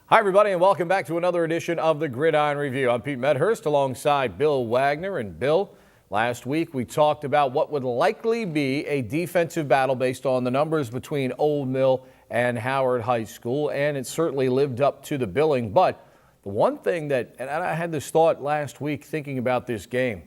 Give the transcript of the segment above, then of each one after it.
Hi, everybody, and welcome back to another edition of the Gridiron Review. I'm Pete Medhurst alongside Bill Wagner. And Bill, last week we talked about what would likely be a defensive battle based on the numbers between Old Mill and Howard High School, and it certainly lived up to the billing. But the one thing that, and I had this thought last week thinking about this game,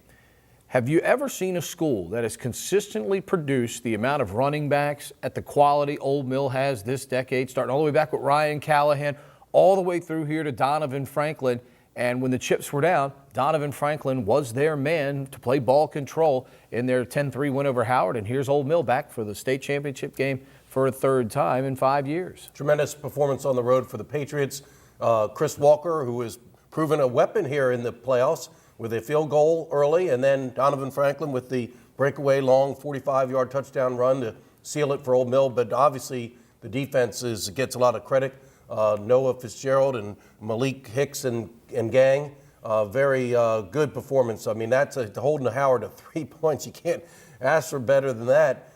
have you ever seen a school that has consistently produced the amount of running backs at the quality Old Mill has this decade, starting all the way back with Ryan Callahan, all the way through here to Donovan Franklin? And when the chips were down, Donovan Franklin was their man to play ball control in their 10-3 win over Howard. And here's Old Mill back for the state championship game for a third time in 5 years. Tremendous performance on the road for the Patriots. Chris Walker, who has proven a weapon here in the playoffs with a field goal early, and then Donovan Franklin with the breakaway long 45-yard touchdown run to seal it for Old Mill. But obviously the defense gets a lot of credit. Noah Fitzgerald and Malik Hicks and gang, very good performance. I mean, that's holding Howard to 3 points. You can't ask for better than that.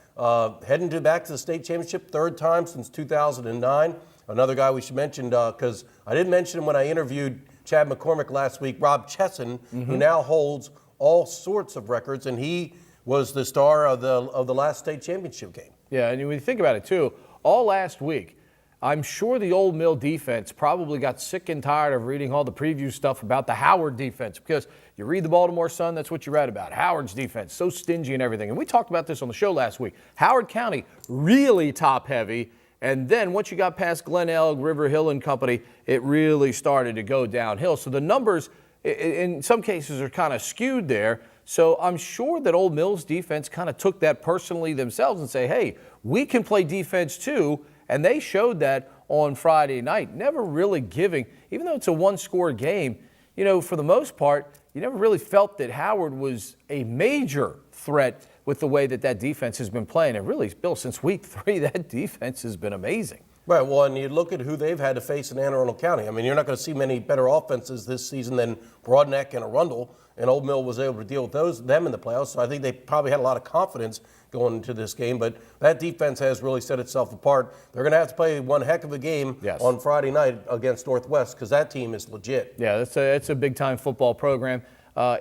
Heading back to the state championship, third time since 2009. Another guy we should mention, because I didn't mention him when I interviewed Chad McCormick last week, Rob Chesson, who now holds all sorts of records, and he was the star of the last state championship game. Yeah, and when you think about it, too, all last week, I'm sure the Old Mill defense probably got sick and tired of reading all the preview stuff about the Howard defense, because you read the Baltimore Sun, that's what you read about. Howard's defense, so stingy and everything. And we talked about this on the show last week. Howard County, really top-heavy. And then once you got past Glen Elg, River Hill and company, it really started to go downhill. So the numbers, in some cases, are kind of skewed there. So I'm sure that Old Mill's defense kind of took that personally themselves and say, hey, we can play defense too. And they showed that on Friday night, never really giving, even though it's a one-score game, you know, for the most part, you never really felt that Howard was a major threat with the way that defense has been playing. And really, Bill, since week 3, that defense has been amazing. Right, well, and you look at who they've had to face in Anne Arundel County. I mean, you're not going to see many better offenses this season than Broadneck and Arundel, and Old Mill was able to deal with them in the playoffs. So I think they probably had a lot of confidence going into this game, but that defense has really set itself apart. They're going to have to play one heck of a game on Friday night against Northwest, because that team is legit. Yeah, it's a big-time football program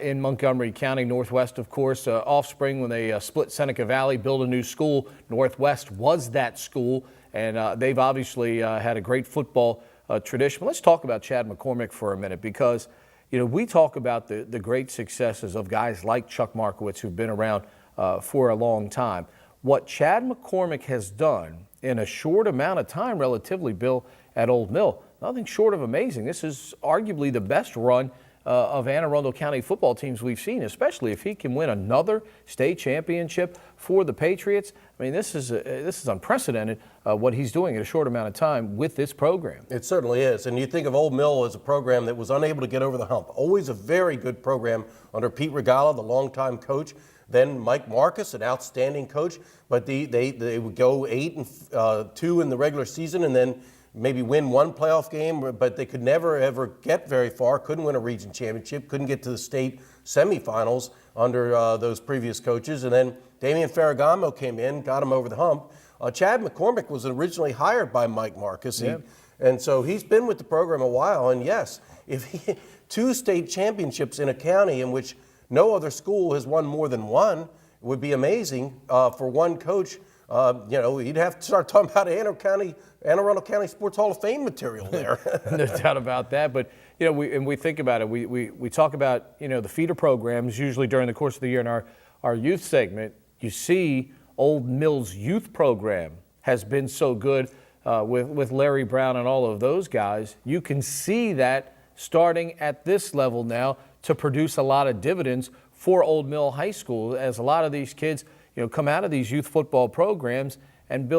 in Montgomery County. Northwest, of course, offspring when they split Seneca Valley, built a new school. Northwest was that school, and they've obviously had a great football tradition. But let's talk about Chad McCormick for a minute, because you know, we talk about the great successes of guys like Chuck Markowitz, who've been around for a long time. What Chad McCormick has done in a short amount of time, relatively, Bill, at Old Mill, nothing short of amazing. This is arguably the best run of Anne Arundel County football teams we've seen, especially if he can win another state championship for the Patriots. I mean, this is unprecedented what he's doing in a short amount of time with this program. It certainly is. And you think of Old Mill as a program that was unable to get over the hump. Always a very good program under Pete Regala, the longtime coach. Then Mike Marcus, an outstanding coach. But they would go 8-2 in the regular season, and then maybe win one playoff game, but they could never, ever get very far, couldn't win a region championship, couldn't get to the state semifinals under those previous coaches. And then Damian Ferragamo came in, got him over the hump. Chad McCormick was originally hired by Mike Marcus, and so he's been with the program a while. And yes, if 2 state championships in a county in which no other school has won more than one, would be amazing for one coach. You know, you'd have to start talking about Anne Arundel County Sports Hall of Fame material there. No doubt about that. But, you know, we think about it. We talk about, you know, the feeder programs usually during the course of the year in our youth segment. You see Old Mill's youth program has been so good with Larry Brown and all of those guys. You can see that starting at this level now to produce a lot of dividends for Old Mill High School, as a lot of these kids, you know, come out of these youth football programs and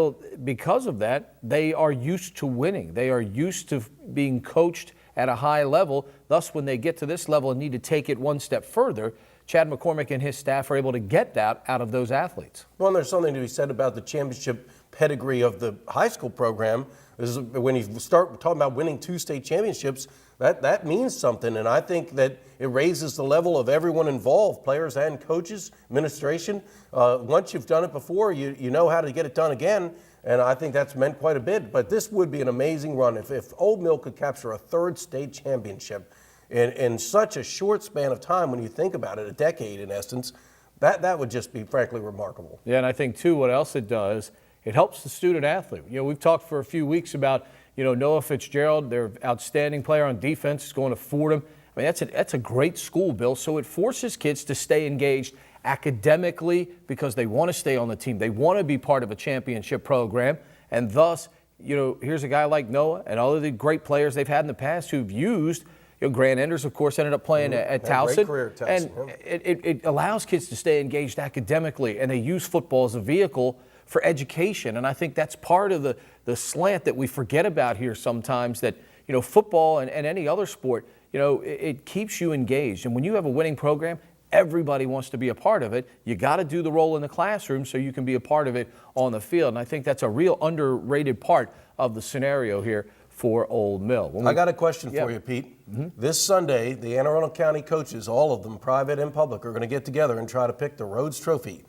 because of that, they are used to winning. They are used to being coached at a high level. Thus, when they get to this level and need to take it one step further, Chad McCormick and his staff are able to get that out of those athletes. Well, and there's something to be said about the championship pedigree of the high school program. This is when you start talking about winning 2 state championships, that means something. And I think that it raises the level of everyone involved, players and coaches, administration. Once you've done it before, you know how to get it done again. And I think that's meant quite a bit. But this would be an amazing run if Old Mill could capture a 3rd state championship in such a short span of time. When you think about it, a decade in essence, that would just be frankly remarkable. Yeah, and I think too, what else it does, it helps the student athlete. We've talked for a few weeks about, Noah Fitzgerald, their outstanding player on defense, is going to Fordham. I mean, that's a great school, Bill. So it forces kids to stay engaged academically because they want to stay on the team. They want to be part of a championship program. And thus, here's a guy like Noah and all of the great players they've had in the past who've used. Grant Enders, of course, ended up playing at Towson. Great career at Towson. And it allows kids to stay engaged academically, and they use football as a vehicle for education. And I think that's part of the slant that we forget about here sometimes, that, football and any other sport, it keeps you engaged. And when you have a winning program, everybody wants to be a part of it. You got to do the role in the classroom so you can be a part of it on the field. And I think that's a real underrated part of the scenario here for Old Mill. I got a question for you, Pete. This Sunday, the Anne Arundel County coaches, all of them, private and public, are going to get together and try to pick the Rhodes Trophy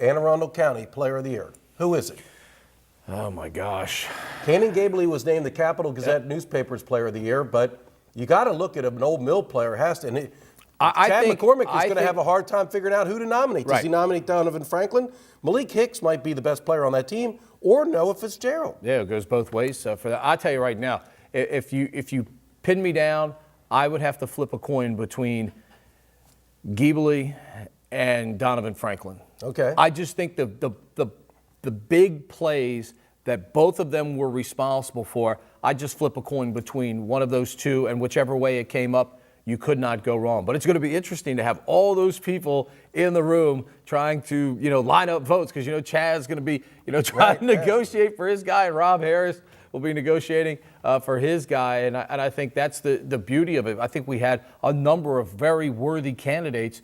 Anne Arundel County Player of the Year. Who is it? Oh, my gosh. Cannon Gabley was named the Capital Gazette newspaper's Player of the Year, but you got to look at an Old Mill player. Chad McCormick is going to have a hard time figuring out who to nominate. Does he nominate Donovan Franklin? Malik Hicks might be the best player on that team, or Noah Fitzgerald. Yeah, it goes both ways. For that, I'll tell you right now, if you pin me down, I would have to flip a coin between Gabley and Donovan Franklin. Okay. I just think the big plays that both of them were responsible for, I just flip a coin between one of those two, and whichever way it came up, you could not go wrong. But it's going to be interesting to have all those people in the room trying to, line up votes, because, Chad's going to be, trying to negotiate for his guy, and Rob Harris will be negotiating for his guy. And I think that's the beauty of it. I think we had a number of very worthy candidates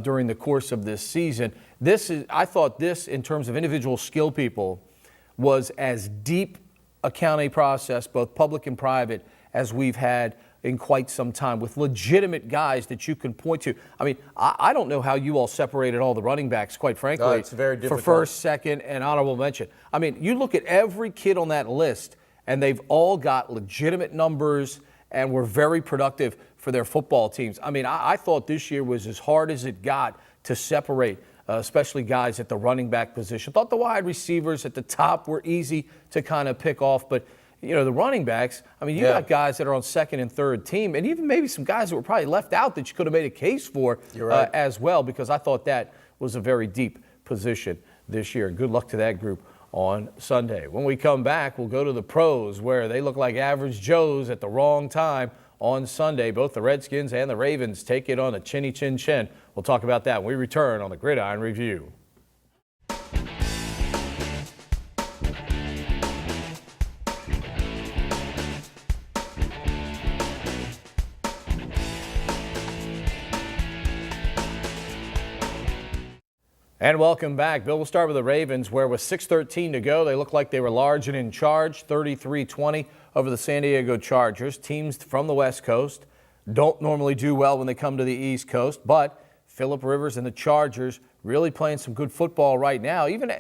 during the course of this season. I thought this, in terms of individual skill people, was as deep a county process, both public and private, as we've had in quite some time, with legitimate guys that you can point to. I mean, I don't know how you all separated all the running backs, quite frankly, no, it's very difficult. For first, second, and honorable mention. I mean, you look at every kid on that list, and they've all got legitimate numbers and were very productive for their football teams. I mean, I thought this year was as hard as it got to separate, especially guys at the running back position. Thought the wide receivers at the top were easy to kind of pick off, but the running backs, I mean, you got guys that are on second and third team, and even maybe some guys that were probably left out that you could have made a case for as well, because I thought that was a very deep position this year. Good luck to that group on Sunday. When we come back, we'll go to the pros, where they look like average Joes at the wrong time on Sunday. Both the Redskins and the Ravens take it on a chinny chin chin. We'll talk about that when we return on the Gridiron Review. And welcome back. Bill, we'll start with the Ravens, where with 6:13 to go, they look like they were large and in charge, 33-20 over the San Diego Chargers. Teams from the West Coast don't normally do well when they come to the East Coast, but Phillip Rivers and the Chargers really playing some good football right now. Even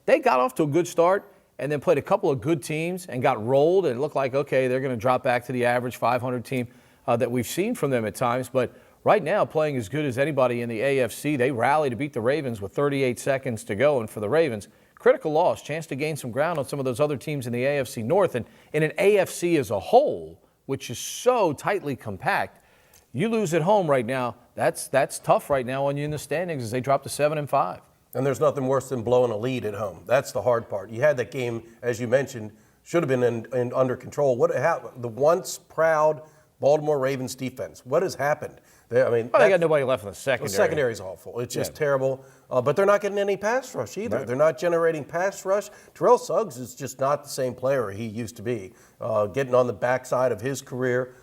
they got off to a good start and then played a couple of good teams and got rolled, and it looked like, okay, they're going to drop back to the average 500 team that we've seen from them at times. But right now, playing as good as anybody in the AFC. They rally to beat the Ravens with 38 seconds to go. And for the Ravens, critical loss, chance to gain some ground on some of those other teams in the AFC North. And in an AFC as a whole, which is so tightly compact, you lose at home right now. That's tough right now on you in the standings as they drop to 7-5. And there's nothing worse than blowing a lead at home. That's the hard part. You had that game, as you mentioned, should have been under control. The once proud Baltimore Ravens defense, what has happened? They got nobody left in the secondary. The secondary is awful. It's just terrible. But they're not getting any pass rush either. Right. They're not generating pass rush. Terrell Suggs is just not the same player he used to be. Getting on the backside of his career.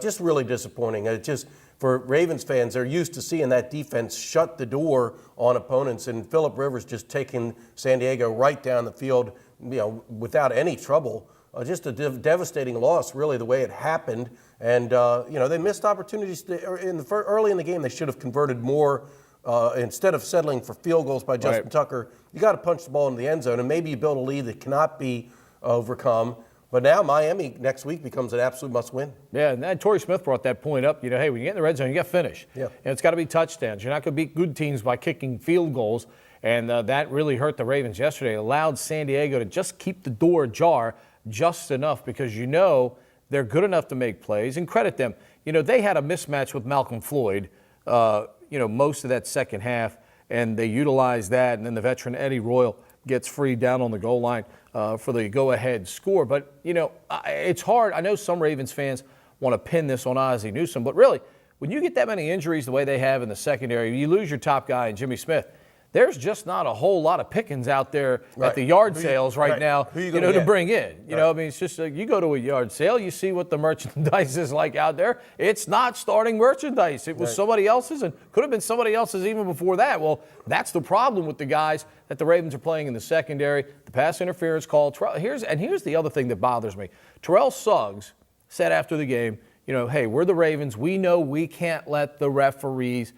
just really disappointing. Just for Ravens fans, they're used to seeing that defense shut the door on opponents, and Phillip Rivers just taking San Diego right down the field, without any trouble. Just a devastating loss, really, the way it happened. And, they missed opportunities early in the game. They should have converted more. Instead of settling for field goals by Justin Tucker, you got to punch the ball into the end zone, and maybe you build a lead that cannot be overcome. But now Miami next week becomes an absolute must-win. Yeah, and Torrey Smith brought that point up. Hey, when you get in the red zone, you got to finish. Yeah. And it's got to be touchdowns. You're not going to beat good teams by kicking field goals, and that really hurt the Ravens yesterday. It allowed San Diego to just keep the door ajar just enough because they're good enough to make plays, and credit them. They had a mismatch with Malcolm Floyd, most of that second half, and they utilized that, and then the veteran Eddie Royal gets free down on the goal line for the go-ahead score. But, it's hard. I know some Ravens fans want to pin this on Ozzie Newsome, but really, when you get that many injuries the way they have in the secondary, you lose your top guy in Jimmy Smith. There's just not a whole lot of pickings out there at the yard sales right now, to bring in. It's just you go to a yard sale, you see what the merchandise is like out there. It's not starting merchandise. It was somebody else's, and could have been somebody else's even before that. Well, that's the problem with the guys that the Ravens are playing in the secondary. The pass interference call. Here's the other thing that bothers me. Terrell Suggs said after the game, hey, we're the Ravens. We know we can't let the referees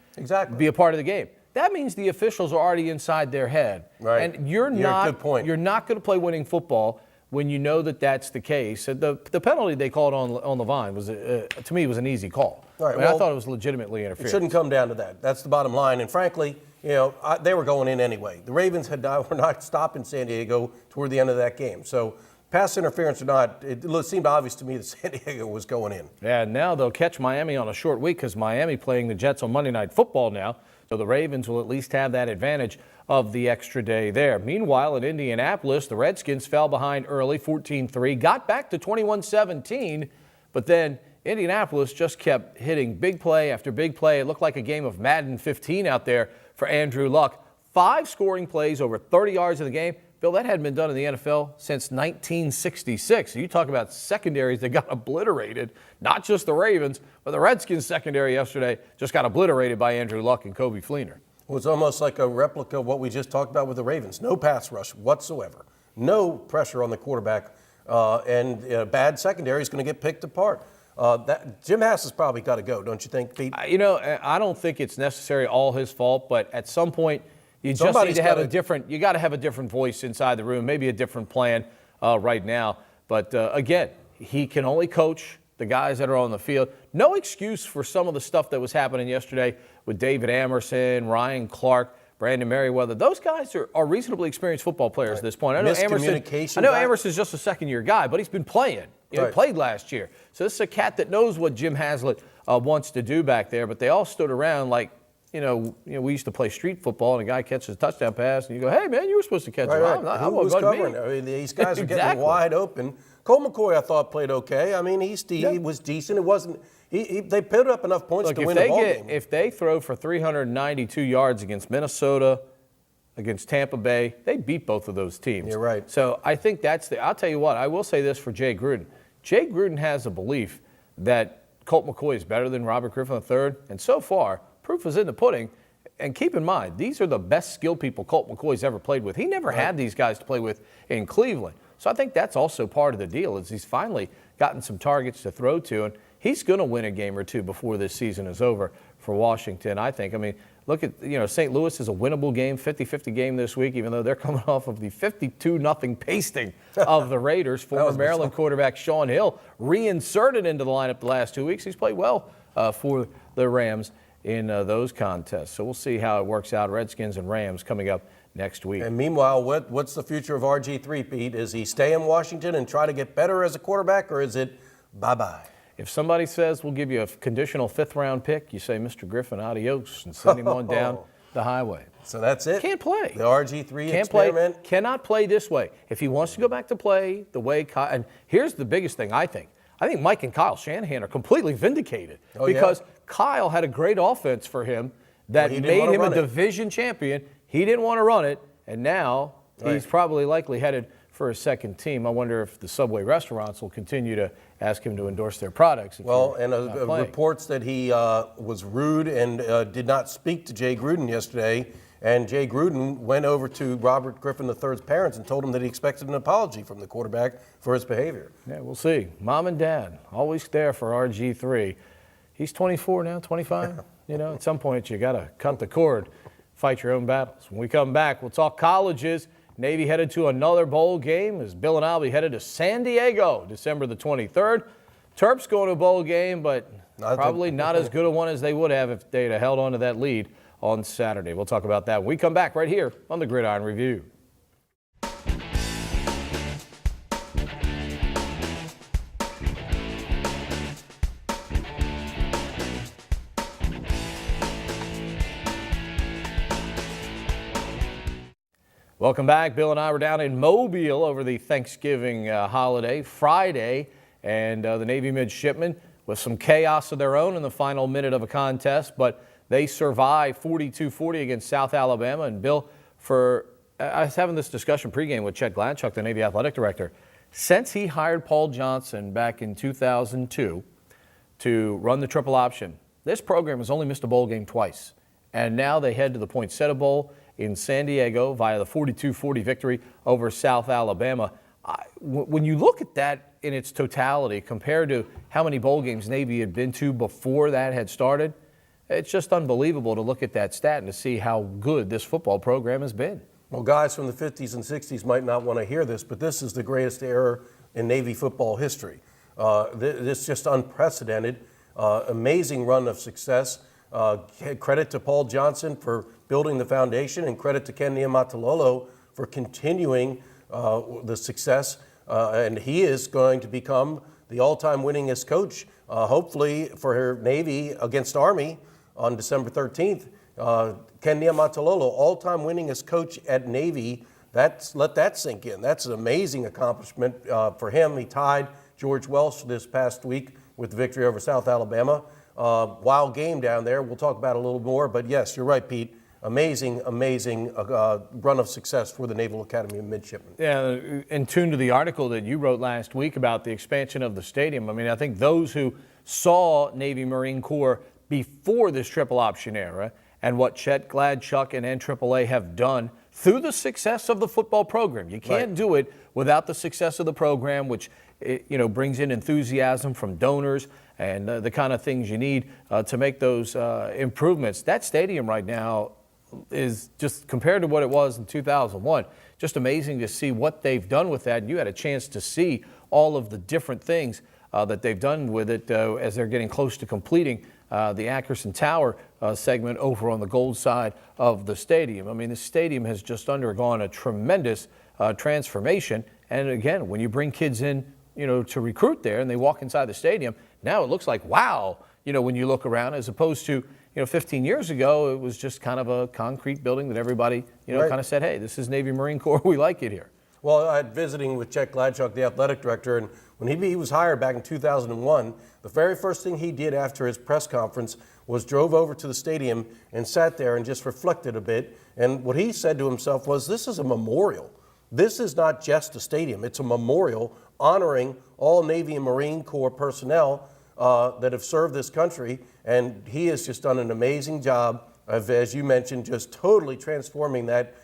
be a part of the game. That means the officials are already inside their head. Right. And you're not going to play winning football when you know that that's the case. The penalty they called on Levine was, to me, was an easy call. Right, I thought it was legitimately interference. It shouldn't come down to that. That's the bottom line. And frankly, they were going in anyway. The Ravens were not stopping San Diego toward the end of that game. So pass interference or not, it seemed obvious to me that San Diego was going in. Yeah, now they'll catch Miami on a short week because Miami playing the Jets on Monday Night Football now. So the Ravens will at least have that advantage of the extra day there. Meanwhile, in Indianapolis, the Redskins fell behind early, 14-3, got back to 21-17, but then Indianapolis just kept hitting big play after big play. It looked like a game of Madden 15 out there for Andrew Luck. 5 scoring plays, over 30 yards in the game. Bill, that hadn't been done in the NFL since 1966. So you talk about secondaries that got obliterated, not just the Ravens, but the Redskins secondary yesterday just got obliterated by Andrew Luck and Kobe Fleener. It was almost like a replica of what we just talked about with the Ravens. No pass rush whatsoever. No pressure on the quarterback, and bad secondary is going to get picked apart. Jim Hass has probably got to go, don't you think, Pete? I don't think it's necessarily all his fault, but at some point, you just need to have you got to have a different voice inside the room, maybe a different plan right now. But again, he can only coach the guys that are on the field. No excuse for some of the stuff that was happening yesterday with David Amerson, Ryan Clark, Brandon Merriweather. Those guys are reasonably experienced football players at this point. I know Amerson's just a second-year guy, but he's been playing. He played last year. So this is a cat that knows what Jim Haslett wants to do back there. But they all stood around like, we used to play street football, and a guy catches a touchdown pass, and you go, hey, man, you were supposed to catch it. Who was covering? I mean, these guys are getting wide open. Cole McCoy, I thought, played okay. I mean, he was decent. It wasn't – they put up enough points to win the ball game. If they throw for 392 yards against Minnesota, against Tampa Bay, they beat both of those teams. You're right. So I think I'll tell you what, I will say this for Jay Gruden. Jay Gruden has a belief that Colt McCoy is better than Robert Griffin III, and so far – proof is in the pudding. And keep in mind, these are the best skill people Colt McCoy's ever played with. He never had these guys to play with in Cleveland. So I think that's also part of the deal is he's finally gotten some targets to throw to, and he's going to win a game or two before this season is over for Washington, I think. I mean, look at, St. Louis is a winnable game, 50-50 game this week, even though they're coming off of the 52-0 pasting of the Raiders. Former Maryland quarterback Sean Hill reinserted into the lineup the last 2 weeks. He's played well for the Rams in those contests. So we'll see how it works out. Redskins and Rams coming up next week. And meanwhile, what's the future of RG3, Pete? Is he stay in Washington and try to get better as a quarterback, or is it bye-bye? If somebody says we'll give you a conditional 5th-round pick, you say, Mr. Griffin, adios, and send him on down the highway. So that's it? Can't play. The RG3 Can't experiment? Cannot play this way. If he wants to go back to play the way Kyle, and here's the biggest thing I think Mike and Kyle Shanahan are completely vindicated because Kyle had a great offense for him that made him a division champion. He didn't want to run it, and now he's probably likely headed for a second team. I wonder if the Subway restaurants will continue to ask him to endorse their products. Well, and reports that he was rude and did not speak to Jay Gruden yesterday. And Jay Gruden went over to Robert Griffin III's parents and told him that he expected an apology from the quarterback for his behavior. Yeah, we'll see. Mom and Dad, always there for RG3. He's 24 now, 25. You know, at some point you got to cut the cord, fight your own battles. When we come back, we'll talk colleges. Navy headed to another bowl game as Bill and I will be headed to San Diego, December the 23rd. Terps going to a bowl game, but probably not as good a one as they would have if they'd have held on to that lead on Saturday. We'll talk about that when we come back right here on the Gridiron Review. Welcome back. Bill and I were down in Mobile over the Thanksgiving holiday Friday, and the Navy midshipmen with some chaos of their own in the final minute of a contest, but they survived 42-40 against South Alabama. And Bill, I was having this discussion pregame with Chet Gladchuk, the Navy athletic director. Since he hired Paul Johnson back in 2002 to run the triple option, this program has only missed a bowl game twice. And now they head to the Poinsettia Bowl in San Diego via the 42-40 victory over South Alabama. When you look at that in its totality compared to how many bowl games Navy had been to before that had started, it's just unbelievable to look at that stat and to see how good this football program has been. Well, guys from the 50s and 60s might not want to hear this, but this is the greatest era in Navy football history. This is just unprecedented, amazing run of success. Credit to Paul Johnson for building the foundation, and credit to Ken Niumatalolo for continuing the success. And he is going to become the all-time winningest coach, hopefully for Navy against Army on December 13th. Ken Niumatalolo, all-time winningest coach at Navy. Let that sink in. That's an amazing accomplishment for him. He tied George Welsh this past week with the victory over South Alabama. Wild game down there. We'll talk about it a little more. But yes, you're right, Pete. Amazing run of success for the Naval Academy of Midshipmen. Yeah, in tune to the article that you wrote last week about the expansion of the stadium. I mean, I think those who saw Navy Marine Corps before this triple option era and what Chet Gladchuk and NAAA have done through the success of the football program. You can't do it without the success of the program, which brings in enthusiasm from donors and the kind of things you need to make those improvements. That stadium right now is just, compared to what it was in 2001, just amazing to see what they've done with that. And you had a chance to see all of the different things that they've done with it as they're getting close to completing the Ackerson Tower segment over on the gold side of the stadium. I mean, the stadium has just undergone a tremendous transformation. And again, when you bring kids in, to recruit there and they walk inside the stadium, now it looks like, wow, when you look around, as opposed to, 15 years ago, it was just kind of a concrete building that everybody, kind of said, hey, this is Navy Marine Corps. We like it here. Well, I had visiting with Chet Gladchuk, the athletic director, and when he was hired back in 2001, the very first thing he did after his press conference was drove over to the stadium and sat there and just reflected a bit. And what he said to himself was, this is a memorial. This is not just a stadium. It's a memorial honoring all Navy and Marine Corps personnel that have served this country. And he has just done an amazing job of, as you mentioned, just totally transforming that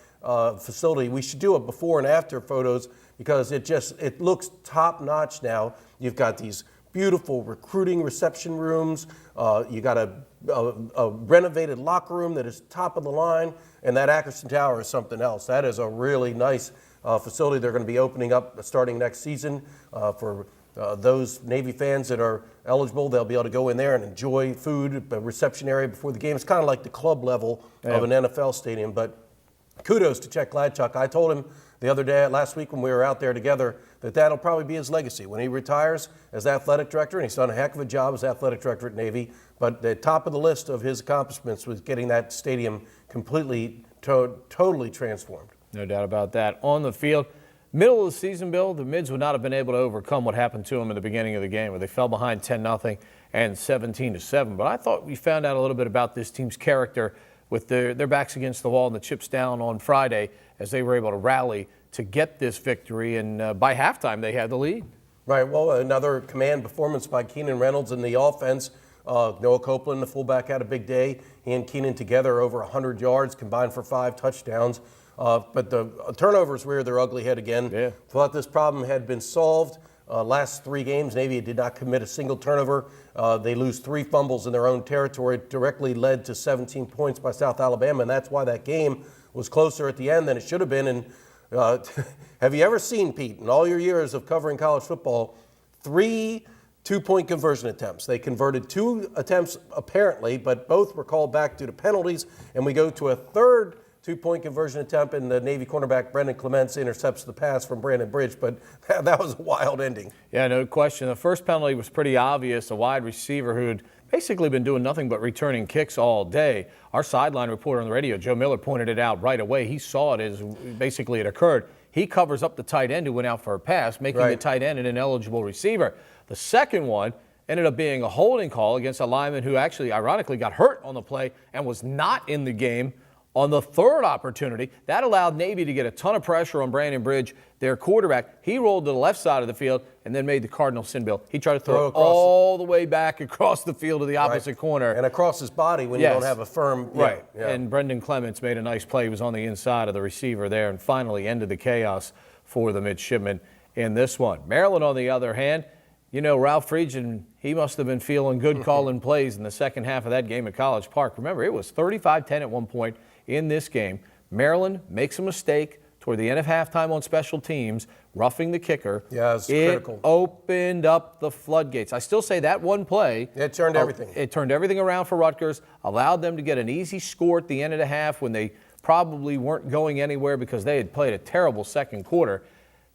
facility. We should do a before and after photos because it looks top notch now. You've got these beautiful recruiting reception rooms. You got a renovated locker room that is top of the line, and that Ackerson Tower is something else. That is a really nice facility they're going to be opening up starting next season for those Navy fans that are eligible. They'll be able to go in there and enjoy food, a reception area before the game. It's kind of like the club level of an NFL stadium, but kudos to Chet Gladchuk. I told him the other day, last week when we were out there together, that'll probably be his legacy when he retires as athletic director, and he's done a heck of a job as athletic director at Navy. But the top of the list of his accomplishments was getting that stadium completely, totally transformed. No doubt about that. On the field, middle of the season, Bill, the Mids would not have been able to overcome what happened to them in the beginning of the game where they fell behind 10-0 and 17-7. But I thought we found out a little bit about this team's character with their backs against the wall and the chips down on Friday as they were able to rally to get this victory, and by halftime they had the lead. Right. Well, another command performance by Keenan Reynolds in the offense. Noah Copeland, the fullback, had a big day. He and Keenan together over 100 yards, combined for 5 touchdowns. But the turnovers reared their ugly head again. Yeah. Thought this problem had been solved. Last 3 games, Navy did not commit a single turnover. They lose 3 fumbles in their own territory. It directly led to 17 points by South Alabama, and that's why that game was closer at the end than it should have been. And have you ever seen, Pete, in all your years of covering college football, 3 2-point conversion attempts? They converted 2 attempts apparently, but both were called back due to penalties. And we go to a third 2-point conversion attempt, and the Navy cornerback Brendan Clements intercepts the pass from Brandon Bridge. But that was a wild ending. Yeah, no question. The first penalty was pretty obvious. A wide receiver who'd basically been doing nothing but returning kicks all day. Our sideline reporter on the radio, Joe Miller, pointed it out right away. He saw it as basically it occurred. He covers up the tight end who went out for a pass, making the tight end an ineligible receiver. The second one ended up being a holding call against a lineman who actually, ironically, got hurt on the play and was not in the game on the third opportunity. That allowed Navy to get a ton of pressure on Brandon Bridge, their quarterback. He rolled to the left side of the field and then made the Cardinal sin bill. He tried to throw it all the way back across the field to the opposite corner. And across his body when you don't have a firm. Right. Yeah. And Brendan Clements made a nice play. He was on the inside of the receiver there and finally ended the chaos for the midshipmen in this one. Maryland, on the other hand, you know, Ralph Friedgen, he must have been feeling good calling plays in the second half of that game at College Park. Remember, it was 35-10 at one point in this game. Maryland makes a mistake toward the end of halftime on special teams, roughing the kicker. Yeah, it's critical. It opened up the floodgates. I still say that one play. It turned everything. It turned everything around for Rutgers, allowed them to get an easy score at the end of the half when they probably weren't going anywhere because they had played a terrible second quarter.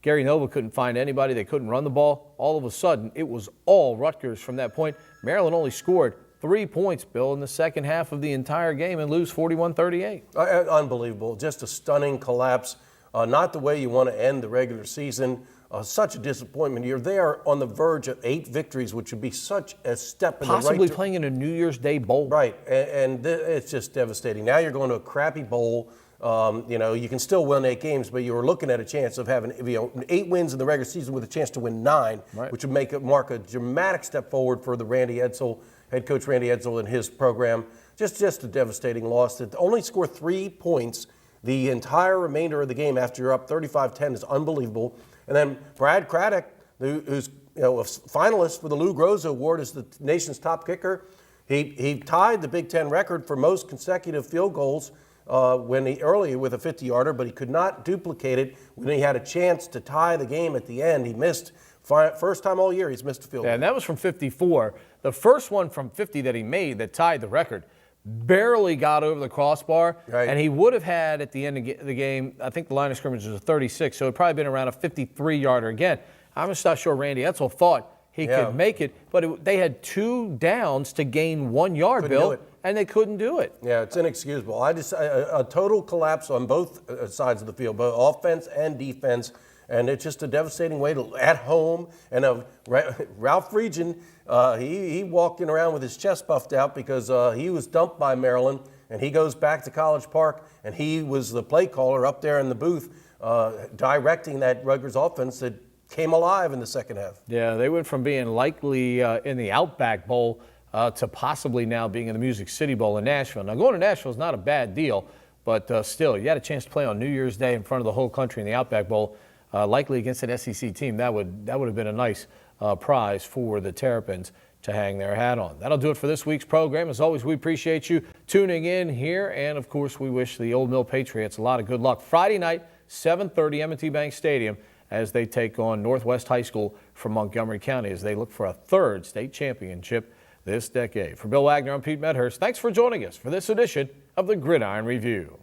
Gary Nova couldn't find anybody. They couldn't run the ball. All of a sudden, it was all Rutgers from that point. Maryland only scored 3 points, Bill, in the second half of the entire game and lose 41-38. Unbelievable. Just a stunning collapse. Not the way you want to end the regular season. Such a disappointment. You're there on the verge of 8 victories, which would be such a step in the right direction. Possibly playing in a New Year's Day bowl. Right, and it's just devastating. Now you're going to a crappy bowl. You know, you can still win 8 games, but you were looking at a chance of having 8 wins in the regular season with a chance to win 9, which would mark a dramatic step forward for the head coach Randy Edsall and his program. Just a devastating loss. To only score 3 points the entire remainder of the game after you're up 35-10 is unbelievable. And then Brad Craddock, who's a finalist for the Lou Groza Award as the nation's top kicker, he tied the Big Ten record for most consecutive field goals earlier with a 50-yarder, but he could not duplicate it when he had a chance to tie the game at the end. He missed. First time all year he's missed a field goal. And that was from 54. The first one from 50 that he made that tied the record barely got over the crossbar, and he would have had at the end of the game, I think the line of scrimmage was a 36, so it would probably been around a 53-yarder again. I'm just not sure Randy Edsall thought he could make it, but they had 2 downs to gain 1 yard, Bill, and they couldn't do it. Yeah, it's inexcusable. A total collapse on both sides of the field, both offense and defense. And it's just a devastating way to, at home. And Ralph Friedgen, he walked in around with his chest puffed out because he was dumped by Maryland, and he goes back to College Park, and he was the play caller up there in the booth directing that Rutgers offense that came alive in the second half. Yeah, they went from being likely in the Outback Bowl to possibly now being in the Music City Bowl in Nashville. Now, going to Nashville is not a bad deal, but still, you had a chance to play on New Year's Day in front of the whole country in the Outback Bowl. Likely against an SEC team, that would have been a nice prize for the Terrapins to hang their hat on. That'll do it for this week's program. As always, we appreciate you tuning in here, and of course, we wish the Old Mill Patriots a lot of good luck. Friday night, 7:30, M&T Bank Stadium, as they take on Northwest High School from Montgomery County as they look for a 3rd state championship this decade. For Bill Wagner, I'm Pete Medhurst. Thanks for joining us for this edition of the Gridiron Review.